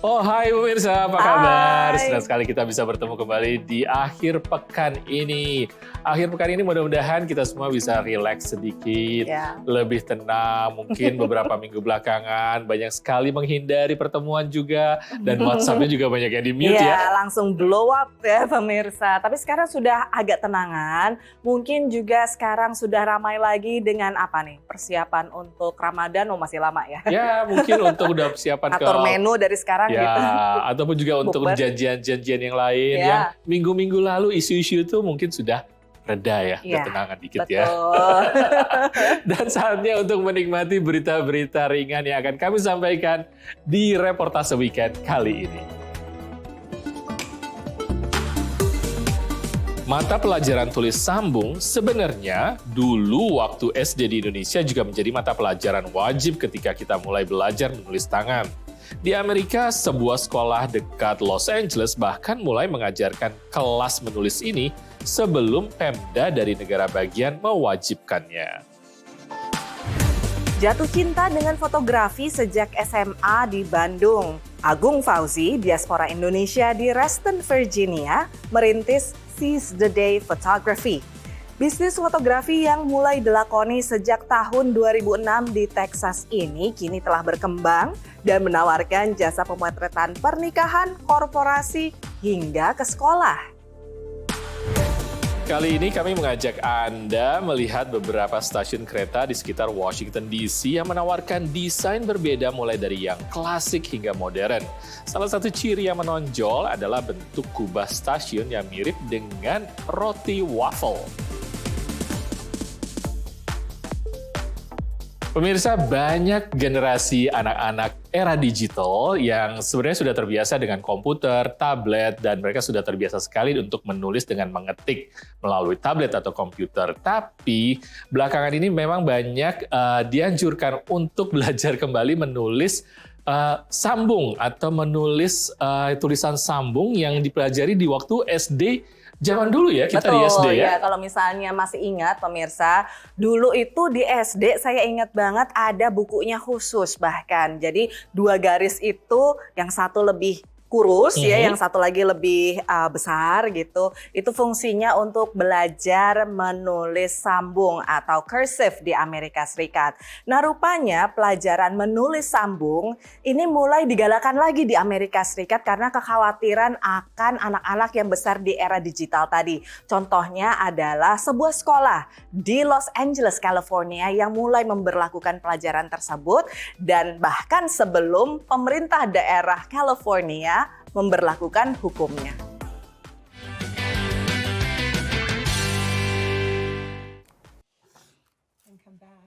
Oh, hai pemirsa, apa kabar? Senang sekali kita bisa bertemu kembali di akhir pekan ini. Akhir pekan ini mudah-mudahan kita semua bisa rileks sedikit, lebih tenang. Mungkin beberapa minggu belakangan banyak sekali menghindari pertemuan juga, dan WhatsApp-nya juga banyak yang di-mute ya. Langsung blow up ya pemirsa. Tapi sekarang sudah agak tenangan. Mungkin juga sekarang sudah ramai lagi dengan apa nih? Persiapan untuk Ramadan, masih lama ya? Ya, mungkin untuk udah persiapan atur menu dari sekarang ya, gitu. ataupun juga untuk janjian-janjian yang lain yang minggu-minggu lalu isu-isu itu mungkin sudah reda ya, ketenangan dikit betul. ya. Dan saatnya untuk menikmati berita-berita ringan yang akan kami sampaikan di reportase weekend kali ini. Mata pelajaran tulis sambung sebenarnya dulu waktu SD di Indonesia juga menjadi mata pelajaran wajib ketika kita mulai belajar menulis tangan. Di Amerika, sebuah sekolah dekat Los Angeles bahkan mulai mengajarkan kelas menulis ini sebelum Pemda dari negara bagian mewajibkannya. Jatuh cinta dengan fotografi sejak SMA di Bandung. Agung Fauzi, diaspora Indonesia di Reston, Virginia, merintis Seize the Day Photography. Bisnis fotografi yang mulai dilakoni sejak tahun 2006 di Texas ini kini telah berkembang dan menawarkan jasa pemotretan pernikahan, korporasi, hingga ke sekolah. Kali ini kami mengajak Anda melihat beberapa stasiun kereta di sekitar Washington DC yang menawarkan desain berbeda mulai dari yang klasik hingga modern. Salah satu ciri yang menonjol adalah bentuk kubah stasiun yang mirip dengan roti waffle. Pemirsa, banyak generasi anak-anak era digital yang sebenarnya sudah terbiasa dengan komputer, tablet, dan mereka sudah terbiasa sekali untuk menulis dengan mengetik melalui tablet atau komputer. Tapi belakangan ini memang banyak dianjurkan untuk belajar kembali menulis sambung atau menulis tulisan sambung yang dipelajari di waktu SD. Zaman dulu ya, kita di SD ya. Kalau misalnya masih ingat pemirsa, dulu itu di SD saya ingat banget ada bukunya khusus bahkan. Jadi 2 garis itu, yang satu lebih kurus ya, yang satu lagi lebih besar gitu. Itu fungsinya untuk belajar menulis sambung atau cursive di Amerika Serikat. Nah, rupanya pelajaran menulis sambung ini mulai digalakan lagi di Amerika Serikat karena kekhawatiran akan anak-anak yang besar di era digital tadi. Contohnya adalah sebuah sekolah di Los Angeles, California yang mulai memberlakukan pelajaran tersebut dan bahkan sebelum pemerintah daerah California memberlakukan hukumnya.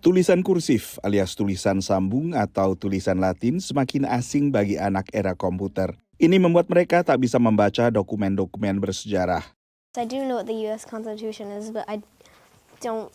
Tulisan kursif alias tulisan sambung atau tulisan Latin semakin asing bagi anak era komputer. Ini membuat mereka tak bisa membaca dokumen-dokumen bersejarah. I do know what the U.S. Constitution is, but I don't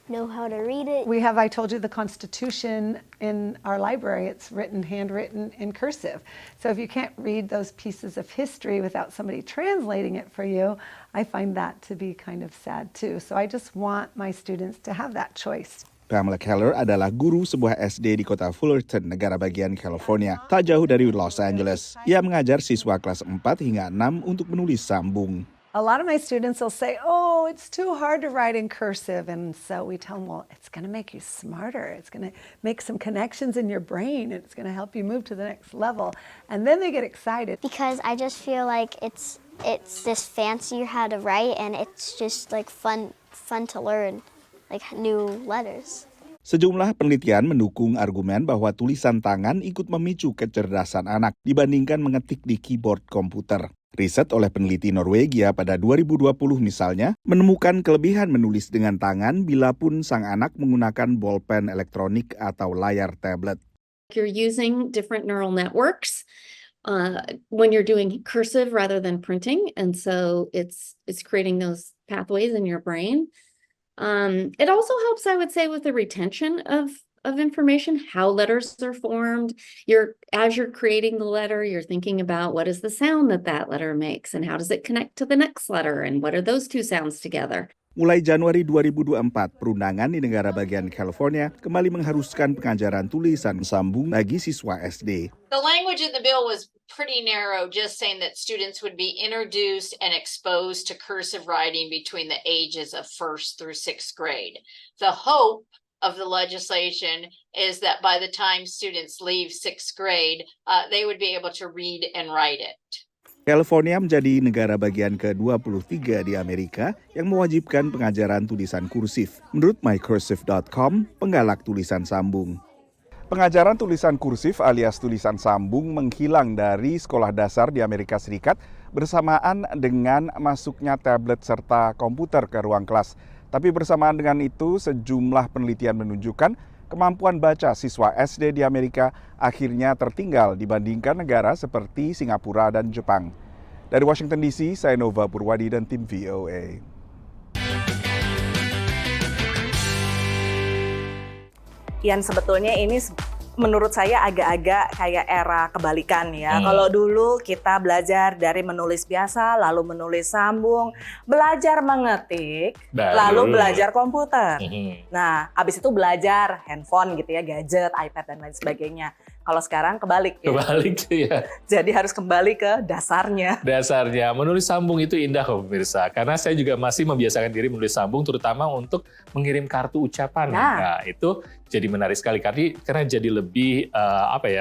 know how to read it. We have, I told you, the Constitution in our library. It's handwritten in cursive. So if you can't read those pieces of history without somebody translating it for you, I find that to be kind of sad too. So I just want my students to have that choice. Pamela Keller adalah guru sebuah SD di kota Fullerton, negara bagian California, tak jauh dari Los Angeles. Ia mengajar siswa kelas 4 hingga 6 untuk menulis sambung. A lot of my students will say, oh, it's too hard to write in cursive. And so we tell them, well, it's going to make you smarter. It's going to make some connections in your brain. And it's going to help you move to the next level. And then they get excited. Because I just feel like it's this fancy how to write, and it's just like fun to learn, like new letters. Sejumlah penelitian mendukung argumen bahwa tulisan tangan ikut memicu kecerdasan anak dibandingkan mengetik di keyboard komputer. Riset oleh peneliti Norwegia pada 2020 misalnya menemukan kelebihan menulis dengan tangan bila pun sang anak menggunakan bolpen elektronik atau layar tablet. You're using different neural networks when you're doing cursive rather than printing, and so it's creating those pathways in your brain. It also helps, I would say, with the retention of information, how letters are formed. As you're creating the letter, you're thinking about what is the sound that letter makes and how does it connect to the next letter and what are those two sounds together. Mulai Januari 2024, perundangan di negara bagian California kembali mengharuskan pengajaran tulisan sambung bagi siswa SD. The language in the bill was pretty narrow, just saying that students would be introduced and exposed to cursive writing between the ages of 1st through 6th grade. The hope of the legislation is that by the time students leave 6th grade, they would be able to read and write it. California menjadi negara bagian ke-23 di Amerika yang mewajibkan pengajaran tulisan kursif. Menurut mycursive.com, penggalak tulisan sambung. Pengajaran tulisan kursif alias tulisan sambung menghilang dari sekolah dasar di Amerika Serikat bersamaan dengan masuknya tablet serta komputer ke ruang kelas. Tapi bersamaan dengan itu, sejumlah penelitian menunjukkan kemampuan baca siswa SD di Amerika akhirnya tertinggal dibandingkan negara seperti Singapura dan Jepang. Dari Washington DC, saya Nova Purwadi dan tim VOA. Ian, sebetulnya ini menurut saya agak-agak kayak era kebalikan ya. Kalau dulu kita belajar dari menulis biasa, lalu menulis sambung, belajar mengetik, lalu belajar komputer. Nah, habis itu belajar handphone gitu ya, gadget, iPad dan lain sebagainya. Kalau sekarang kebalik ya. Kebalik ya. Jadi harus kembali ke dasarnya. Dasarnya, menulis sambung itu indah kok pemirsa. Karena saya juga masih membiasakan diri menulis sambung, terutama untuk mengirim kartu ucapan. Nah, itu jadi menarik sekali karena jadi lebih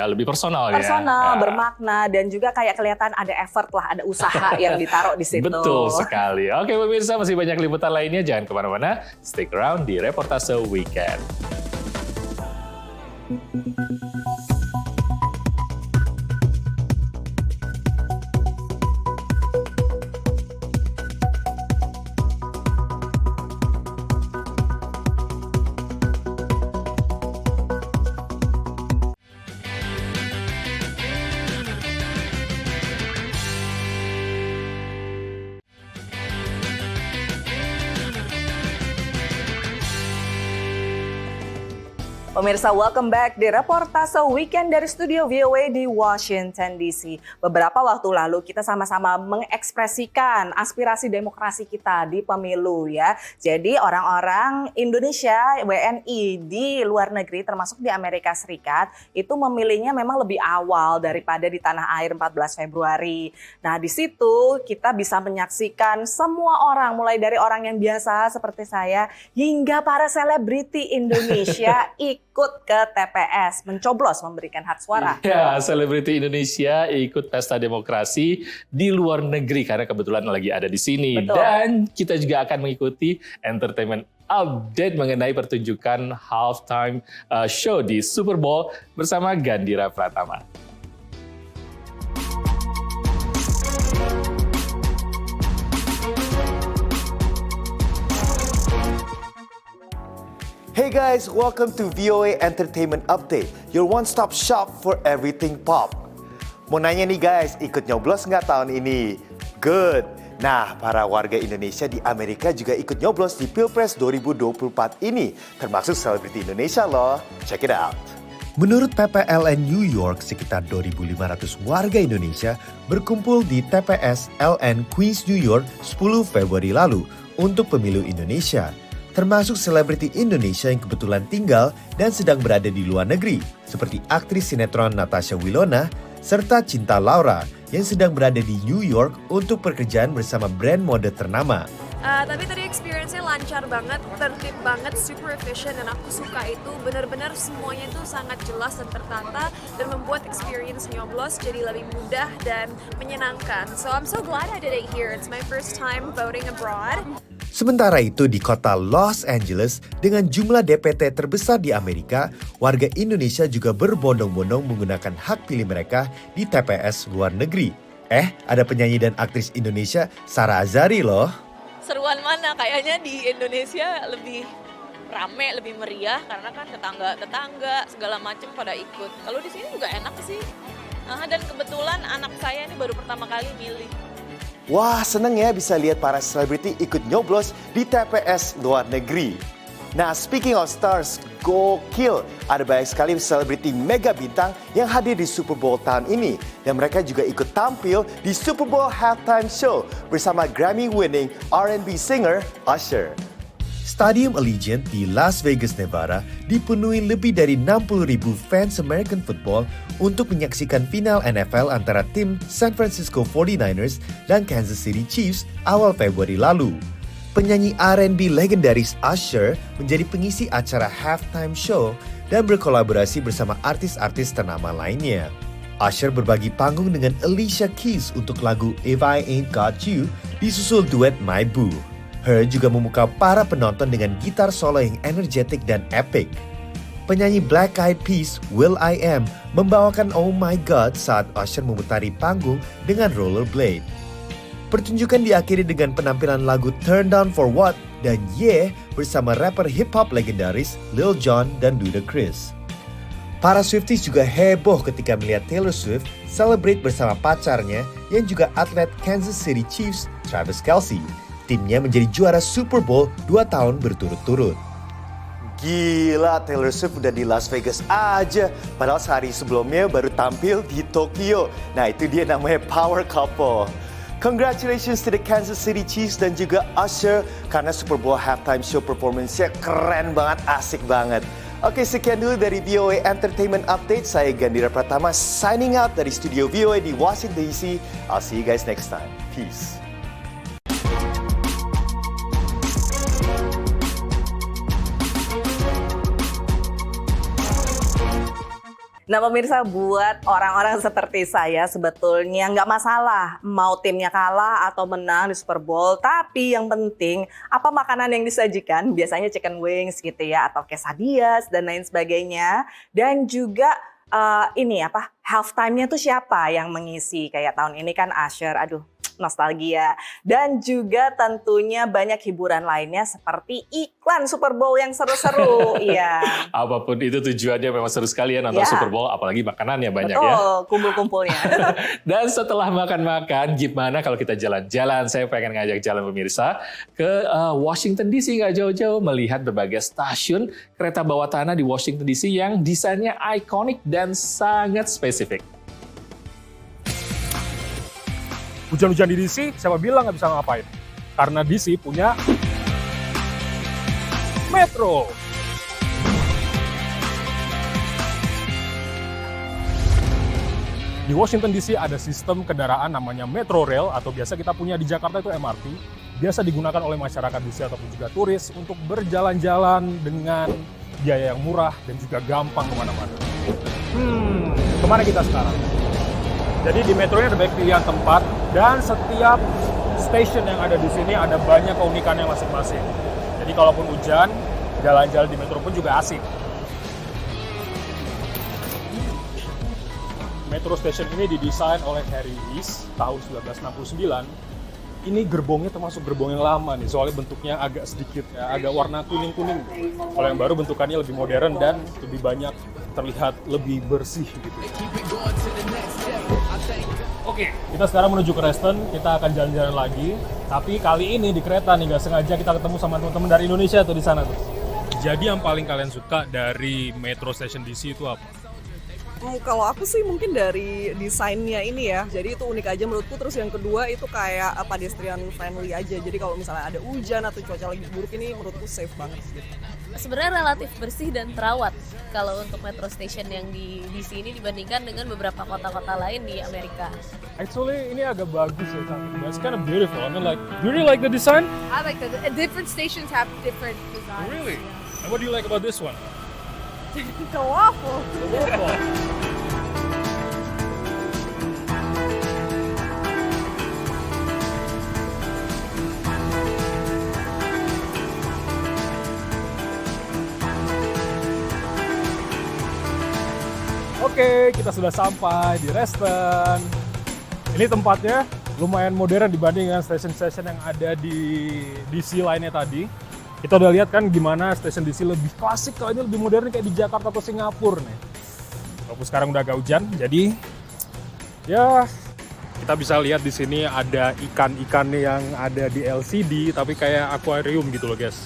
lebih personal ya. Personal, bermakna, dan juga kayak kelihatan ada effort lah, ada usaha yang ditaruh di situ. Betul sekali. Oke pemirsa, masih banyak liputan lainnya. Jangan kemana-mana, stick around di Reportase Weekend. Pemirsa, welcome back di Reportase Weekend dari studio VOA di Washington DC. Beberapa waktu lalu kita sama-sama mengekspresikan aspirasi demokrasi kita di pemilu ya. Jadi orang-orang Indonesia, WNI di luar negeri termasuk di Amerika Serikat itu memilihnya memang lebih awal daripada di tanah air 14 Februari. Nah, di situ kita bisa menyaksikan semua orang, mulai dari orang yang biasa seperti saya hingga para selebriti Indonesia ikut ke TPS, mencoblos memberikan hak suara. Ya, selebriti Indonesia ikut pesta demokrasi di luar negeri karena kebetulan lagi ada di sini. Betul. Dan kita juga akan mengikuti entertainment update mengenai pertunjukan halftime show di Super Bowl bersama Gandhira Pratama. Hey guys, welcome to VOA Entertainment Update, your one-stop shop for everything pop. Mau nanya nih guys, ikut nyoblos nggak tahun ini? Good. Nah, para warga Indonesia di Amerika juga ikut nyoblos di Pilpres 2024 ini, termasuk selebriti Indonesia loh. Check it out. Menurut PPLN New York, sekitar 2.500 warga Indonesia berkumpul di TPS LN Queens, New York 10 Februari lalu untuk pemilu Indonesia. Termasuk selebriti Indonesia yang kebetulan tinggal dan sedang berada di luar negeri, seperti aktris sinetron Natasha Wilona, serta Cinta Laura yang sedang berada di New York untuk pekerjaan bersama brand mode ternama. Tapi tadi experience-nya lancar banget, tertib banget, super efficient, dan aku suka itu. Benar-benar semuanya itu sangat jelas dan tertata dan membuat experience nyoblos jadi lebih mudah dan menyenangkan. So I'm so glad I did it here. It's my first time voting abroad. Sementara itu di kota Los Angeles dengan jumlah DPT terbesar di Amerika, warga Indonesia juga berbondong-bondong menggunakan hak pilih mereka di TPS luar negeri. Ada penyanyi dan aktris Indonesia, Sarah Azhari loh. Seruan mana? Kayaknya di Indonesia lebih rame, lebih meriah karena kan tetangga segala macam pada ikut. Kalau di sini juga enak sih. Dan kebetulan anak saya ini baru pertama kali milih. Wah, seneng ya bisa lihat para selebriti ikut nyoblos di TPS luar negeri. Nah, speaking of stars, gokil. Ada banyak sekali selebriti mega bintang yang hadir di Super Bowl tahun ini. Dan mereka juga ikut tampil di Super Bowl Halftime Show bersama Grammy-winning R&B singer Usher. Stadium Allegiant di Las Vegas, Nevada dipenuhi lebih dari 60.000 fans American football untuk menyaksikan final NFL antara tim San Francisco 49ers dan Kansas City Chiefs awal Februari lalu. Penyanyi R&B legendaris Usher menjadi pengisi acara halftime show dan berkolaborasi bersama artis-artis ternama lainnya. Usher berbagi panggung dengan Alicia Keys untuk lagu If I Ain't Got You, disusul duet My Boo. Her juga memukau para penonton dengan gitar solo yang energetik dan epic. Penyanyi Black Eyed Peas, will.i.am, membawakan Oh My God saat Usher memutari panggung dengan rollerblade. Pertunjukan diakhiri dengan penampilan lagu Turn Down For What dan Yeah bersama rapper hip-hop legendaris Lil Jon dan Ludacris. Para Swifties juga heboh ketika melihat Taylor Swift celebrate bersama pacarnya yang juga atlet Kansas City Chiefs, Travis Kelce. Timnya menjadi juara Super Bowl 2 tahun berturut-turut. Gila, Taylor Swift udah di Las Vegas aja. Padahal sehari sebelumnya baru tampil di Tokyo. Nah, itu dia namanya power couple. Congratulations to the Kansas City Chiefs dan juga Usher karena Super Bowl halftime show performance-nya keren banget, asik banget. Oke, sekian dulu dari VOA Entertainment Update. Saya Gandhira Pratama signing out dari studio VOA di Washington DC. I'll see you guys next time. Peace. Nah pemirsa, buat orang-orang seperti saya sebetulnya nggak masalah mau timnya kalah atau menang di Super Bowl. Tapi yang penting apa makanan yang disajikan, biasanya chicken wings gitu ya, atau quesadillas dan lain sebagainya. Dan juga halftime-nya tuh siapa yang mengisi, kayak tahun ini kan Usher, aduh nostalgia. Dan juga tentunya banyak hiburan lainnya seperti iklan Super Bowl yang seru-seru. Iya. Apapun itu tujuannya memang seru sekali ya nonton Super Bowl, apalagi makanannya banyak ya. Betul, kumpul-kumpulnya. Dan setelah makan-makan, gimana kalau kita jalan-jalan? Saya pengen ngajak jalan pemirsa ke Washington DC, nggak jauh-jauh, melihat berbagai stasiun kereta bawah tanah di Washington DC yang desainnya ikonik dan sangat spesifik. Hujan-hujan di DC, siapa bilang nggak bisa ngapain? Karena DC punya Metro. Di Washington DC ada sistem kendaraan namanya Metro Rail, atau biasa kita punya di Jakarta itu MRT. Biasa digunakan oleh masyarakat DC ataupun juga turis untuk berjalan-jalan dengan biaya yang murah dan juga gampang kemana-mana. Kemana kita sekarang? Jadi di Metro ini ada banyak pilihan tempat dan setiap station yang ada di sini ada banyak keunikannya masing-masing. Jadi kalaupun hujan, jalan-jalan di Metro pun juga asik. Metro Station ini didesain oleh Harry Reese tahun 1969. Ini gerbongnya termasuk gerbong yang lama nih, soalnya bentuknya agak sedikit agak warna kuning-kuning. Kalau yang baru bentukannya lebih modern dan lebih banyak terlihat lebih bersih gitu. Oke, kita sekarang menuju ke Reston, kita akan jalan-jalan lagi. Tapi kali ini di kereta nih, nggak sengaja kita ketemu sama teman-teman dari Indonesia tuh di sana tuh. Jadi yang paling kalian suka dari Metro Station DC itu apa? Kalau aku sih mungkin dari desainnya ini ya, jadi itu unik aja menurutku. Terus yang kedua itu kayak pedestrian friendly aja, jadi kalau misalnya ada hujan atau cuaca lagi buruk ini menurutku safe banget gitu. Sebenarnya relatif bersih dan terawat kalau untuk metro station yang di sini dibandingkan dengan beberapa kota-kota lain di Amerika. Actually ini agak bagus ya, it's kind of beautiful. I mean like, do you really like the design? I like that. Different stations have different designs. Really? And what do you like about this one? The waffle. The waffle. Oke, kita sudah sampai di Reston. Ini tempatnya lumayan modern dibanding dengan stasiun-stasiun yang ada di DC lainnya tadi. Kita udah lihat kan gimana stasiun DC lebih klasik, kalau ini lebih modern kayak di Jakarta atau Singapura nih. Walaupun sekarang udah agak hujan, jadi ya kita bisa lihat di sini ada ikan-ikan yang ada di LCD tapi kayak akuarium gitu loh guys.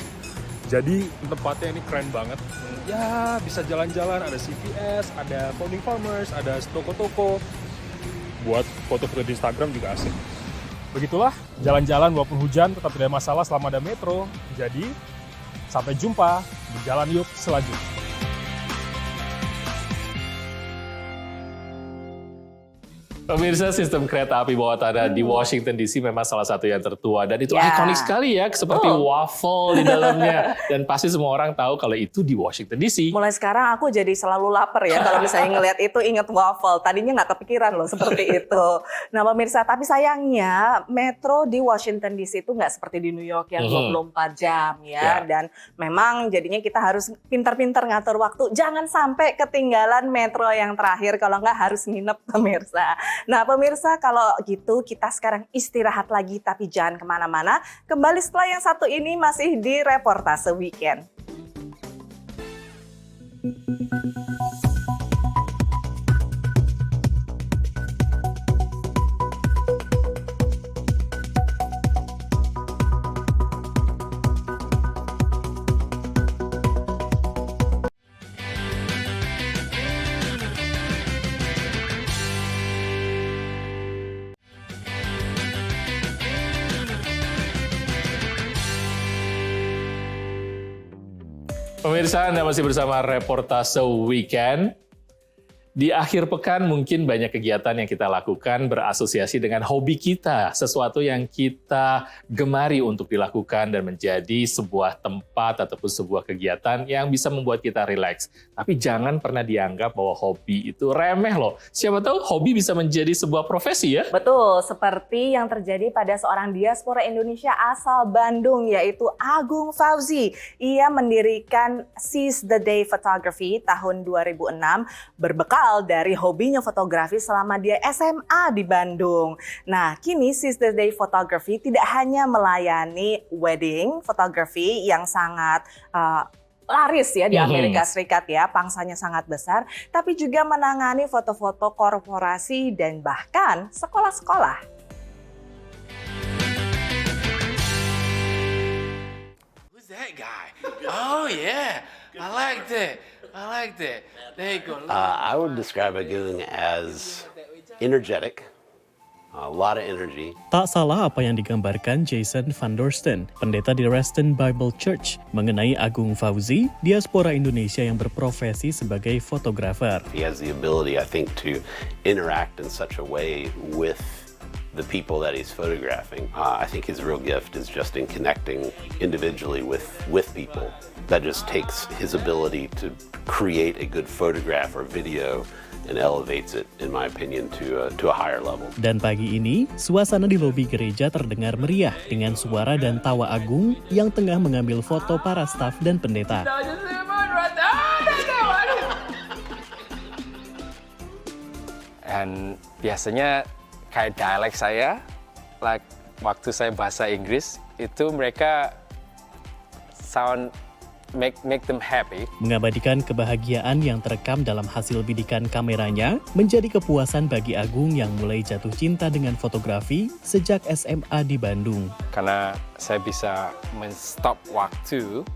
Jadi tempatnya ini keren banget. Ya bisa jalan-jalan, ada CVS, ada Founding Farmers, ada toko-toko. Buat foto-foto di Instagram juga asik. Begitulah, jalan-jalan walaupun hujan tetap tidak masalah selama ada metro. Jadi, Sampai jumpa di Jalan Yuk selanjutnya. Pemirsa, sistem kereta api bawah tanah di Washington DC memang salah satu yang tertua dan itu Ya. ikonik sekali ya, seperti waffle di dalamnya dan pasti semua orang tahu kalau itu di Washington DC. Mulai sekarang aku jadi selalu lapar ya kalau misalnya ngelihat itu inget waffle. Tadinya nggak kepikiran loh seperti itu. Nah pemirsa, tapi sayangnya metro di Washington DC itu nggak seperti di New York yang 24 jam ya. Dan memang jadinya kita harus pintar-pintar ngatur waktu. Jangan sampai ketinggalan metro yang terakhir, kalau nggak harus nginep pemirsa. Nah pemirsa, kalau gitu kita sekarang istirahat lagi tapi jangan kemana-mana. Kembali setelah yang satu ini masih di Reportase Weekend. Pemirsa, Anda masih bersama Reportase Weekend. Di akhir pekan mungkin banyak kegiatan yang kita lakukan berasosiasi dengan hobi kita, sesuatu yang kita gemari untuk dilakukan dan menjadi sebuah tempat ataupun sebuah kegiatan yang bisa membuat kita rileks. Tapi jangan pernah dianggap bahwa hobi itu remeh loh. Siapa tahu hobi bisa menjadi sebuah profesi ya. Betul, seperti yang terjadi pada seorang diaspora Indonesia asal Bandung, yaitu Agung Fauzi. Ia mendirikan Seize the Day Photography tahun 2006 berbekal dari hobinya fotografi selama dia SMA di Bandung. Nah, kini Seize the Day Photography tidak hanya melayani wedding photography yang sangat laris ya di Amerika Serikat ya, pangsanya sangat besar, tapi juga menangani foto-foto korporasi dan bahkan sekolah-sekolah. Who's that guy? Oh yeah, I like that. I like that. There you go. I would describe Agung as energetic, a lot of energy. Tak salah apa yang digambarkan Jason Van Dorsten, pendeta di Reston Bible Church, mengenai Agung Fauzi, diaspora Indonesia yang berprofesi sebagai fotografer. He has the ability, I think, to interact in such a way with the people that he's photographing. I think his real gift is just in connecting individually with people. That just takes his ability to create a good photograph or video and elevates it, in my opinion, to a higher level. Dan pagi ini, suasana di lobi gereja terdengar meriah dengan suara dan tawa Agung yang tengah mengambil foto para staf dan pendeta. Dan biasanya kayak dialek saya, like waktu saya bahasa Inggris, itu mereka sound make them happy. Mengabadikan kebahagiaan yang terekam dalam hasil bidikan kameranya menjadi kepuasan bagi Agung yang mulai jatuh cinta dengan fotografi sejak SMA di Bandung. Karena saya bisa men-stop waktu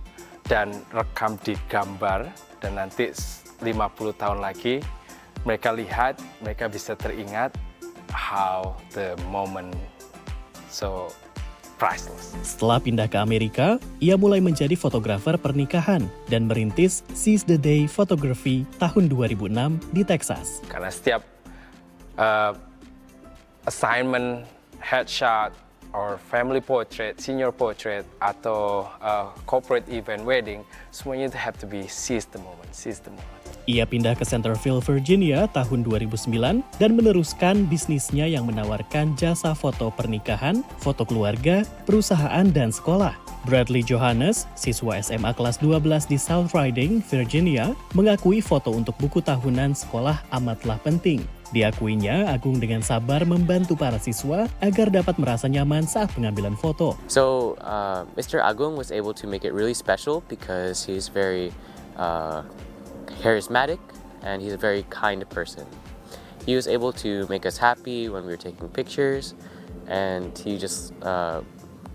dan rekam di gambar dan nanti 50 tahun lagi mereka lihat, mereka bisa teringat how the moment so priceless. Setelah pindah ke Amerika, ia mulai menjadi fotografer pernikahan dan merintis Seize the Day Photography tahun 2006 di Texas. Karena setiap assignment, headshot, or family portrait, senior portrait, atau corporate event, wedding, semuanya itu have to be seize the moment, seize the moment. Ia pindah ke Centerville, Virginia tahun 2009 dan meneruskan bisnisnya yang menawarkan jasa foto pernikahan, foto keluarga, perusahaan, dan sekolah. Bradley Johannes, siswa SMA kelas 12 di South Riding, Virginia, mengakui foto untuk buku tahunan sekolah amatlah penting. Diakuinya, Agung dengan sabar membantu para siswa agar dapat merasa nyaman saat pengambilan foto. So, Mr. Agung was able to make it really special because he's very charismatic and he's a very kind person. He was able to make us happy when we were taking pictures, and he just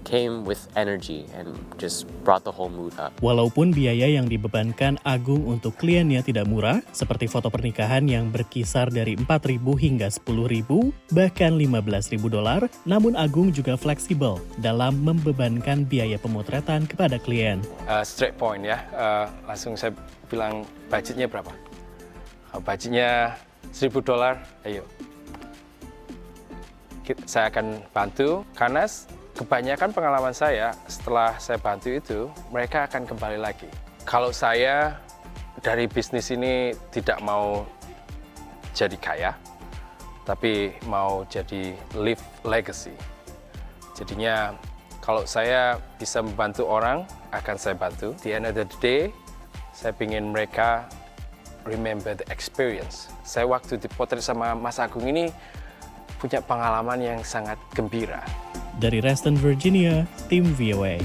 came with energy and just brought the whole mood up. Walaupun biaya yang dibebankan Agung untuk kliennya tidak murah, seperti foto pernikahan yang berkisar dari 4.000 hingga 10.000, bahkan $15.000, namun Agung juga fleksibel dalam membebankan biaya pemotretan kepada klien. Straight point ya, langsung saya bilang budgetnya berapa? Budgetnya $1.000, ayo. Saya akan bantu, karena kebanyakan pengalaman saya setelah saya bantu itu, mereka akan kembali lagi. Kalau saya dari bisnis ini tidak mau jadi kaya, tapi mau jadi leave legacy. Jadinya kalau saya bisa membantu orang, akan saya bantu. Di end of the day, saya ingin mereka remember the experience. Saya waktu dipotret sama Mas Agung ini punya pengalaman yang sangat gembira. Dari Reston, Virginia, tim VOA.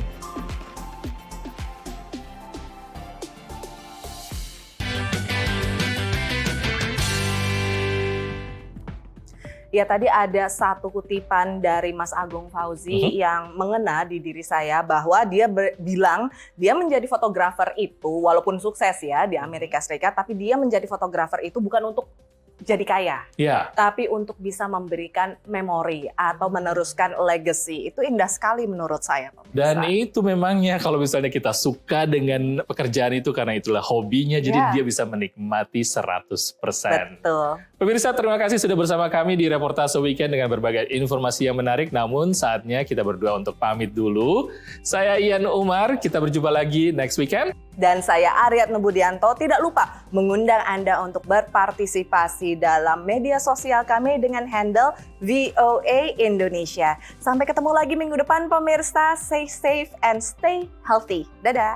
Ya tadi ada satu kutipan dari Mas Agung Fauzi yang mengena di diri saya bahwa dia bilang dia menjadi fotografer itu walaupun sukses ya di Amerika Serikat, tapi dia menjadi fotografer itu bukan untuk jadi kaya, tapi untuk bisa memberikan memori atau meneruskan legacy. Itu indah sekali menurut saya. Dan itu memangnya kalau misalnya kita suka dengan pekerjaan itu karena itulah hobinya, jadi dia bisa menikmati 100%. Betul. Pemirsa, terima kasih sudah bersama kami di Reportase Weekend dengan berbagai informasi yang menarik. Namun saatnya kita berdua untuk pamit dulu. Saya Ian Umar, kita berjumpa lagi next weekend. Dan saya Aryatno Budianto, tidak lupa mengundang Anda untuk berpartisipasi dalam media sosial kami dengan handle VOA Indonesia. Sampai ketemu lagi minggu depan pemirsa, stay safe and stay healthy. Dadah!